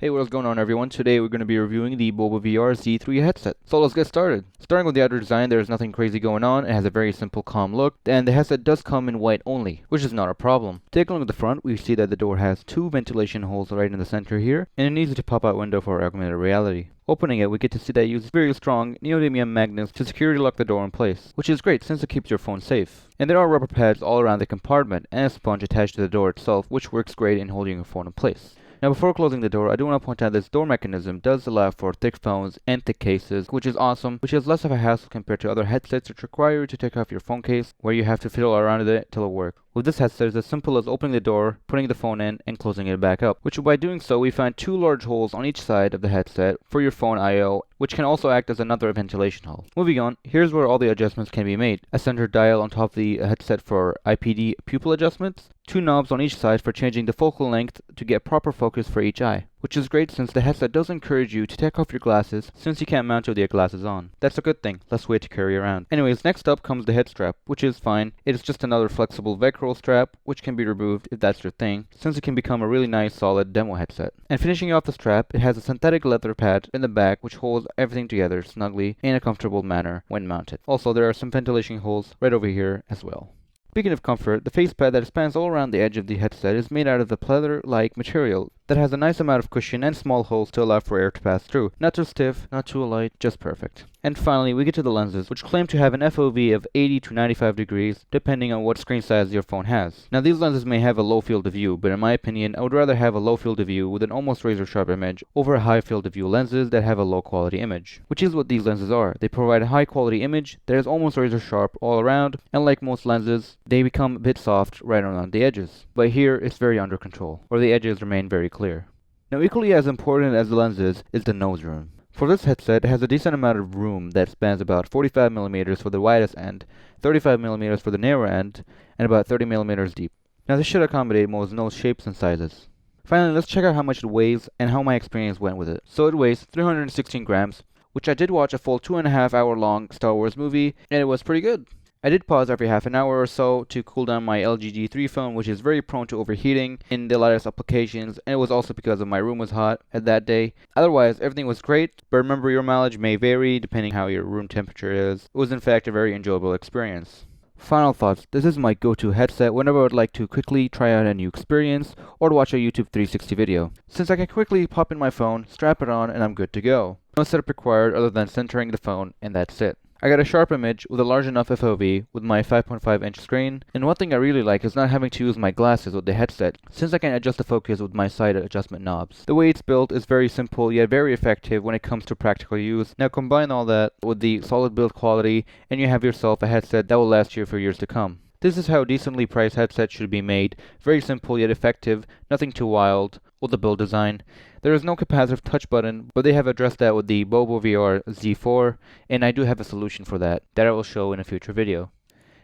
Hey, what's going on everyone? Today we're going to be reviewing the BOBOVR Z3 headset. So let's get started. Starting with the outer design, there's nothing crazy going on. It has a very simple, calm look, and the headset does come in white only, which is not a problem. Taking a look at the front, we see that the door has two ventilation holes right in the center here, and an easy to pop out window for augmented reality. Opening it, we get to see that it uses very strong neodymium magnets to securely lock the door in place, which is great since it keeps your phone safe. And there are rubber pads all around the compartment and a sponge attached to the door itself, which works great in holding your phone in place. Now before closing the door, I do want to point out this door mechanism does allow for thick phones and thick cases, which is awesome, which is less of a hassle compared to other headsets which require you to take off your phone case, where you have to fiddle around with it till it works. With this headset, it's as simple as opening the door, putting the phone in, and closing it back up, which by doing so, we find two large holes on each side of the headset for your phone I/O, which can also act as another ventilation hole. Moving on, here's where all the adjustments can be made. A center dial on top of the headset for IPD pupil adjustments, two knobs on each side for changing the focal length to get proper focus for each eye, which is great since the headset does encourage you to take off your glasses since you can't mount it with your glasses on. That's a good thing, less weight to carry around. Anyways, next up comes the head strap, which is fine. It is just another flexible Velcro strap, which can be removed if that's your thing, since it can become a really nice solid demo headset. And finishing off the strap, it has a synthetic leather pad in the back which holds everything together snugly in a comfortable manner when mounted. Also, there are some ventilation holes right over here as well. Speaking of comfort, the face pad that spans all around the edge of the headset is made out of the pleather-like material that has a nice amount of cushion and small holes to allow for air to pass through. Not too stiff, not too light, just perfect. And finally, we get to the lenses, which claim to have an FOV of 80 to 95 degrees, depending on what screen size your phone has. Now, these lenses may have a low field of view, but in my opinion, I would rather have a low field of view with an almost razor-sharp image over a high field of view lenses that have a low-quality image, which is what these lenses are. They provide a high-quality image that is almost razor-sharp all around, and like most lenses, they become a bit soft right around the edges. But here, it's very under control, where the edges remain very clear. Now, equally as important as the lenses is the nose room. For this headset, it has a decent amount of room that spans about 45mm for the widest end, 35mm for the narrow end, and about 30mm deep. Now, this should accommodate most nose shapes and sizes. Finally, let's check out how much it weighs and how my experience went with it. So it weighs 316 grams, which I did watch a full 2.5 hour long Star Wars movie, and it was pretty good. I did pause every half an hour or so to cool down my LG G3 phone, which is very prone to overheating in the latest applications, and it was also because of my room was hot at that day. Otherwise, everything was great, but remember your mileage may vary depending how your room temperature is. It was in fact a very enjoyable experience. Final thoughts, this is my go-to headset whenever I would like to quickly try out a new experience or to watch a YouTube 360 video, since I can quickly pop in my phone, strap it on, and I'm good to go. No setup required other than centering the phone, and that's it. I got a sharp image with a large enough FOV with my 5.5-inch screen, and one thing I really like is not having to use my glasses with the headset, since I can adjust the focus with my side adjustment knobs. The way it's built is very simple yet very effective when it comes to practical use. Now combine all that with the solid build quality and you have yourself a headset that will last you for years to come. This is how a decently priced headset should be made. Very simple yet effective, nothing too wild with the build design. There is no capacitive touch button, but they have addressed that with the BOBOVR Z4, and I do have a solution for that I will show in a future video.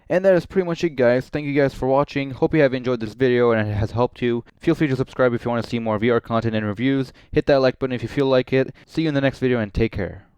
And that is pretty much it, guys. Thank you guys for watching. Hope you have enjoyed this video and it has helped you. Feel free to subscribe if you want to see more VR content and reviews. Hit that like button if you feel like it. See you in the next video and take care.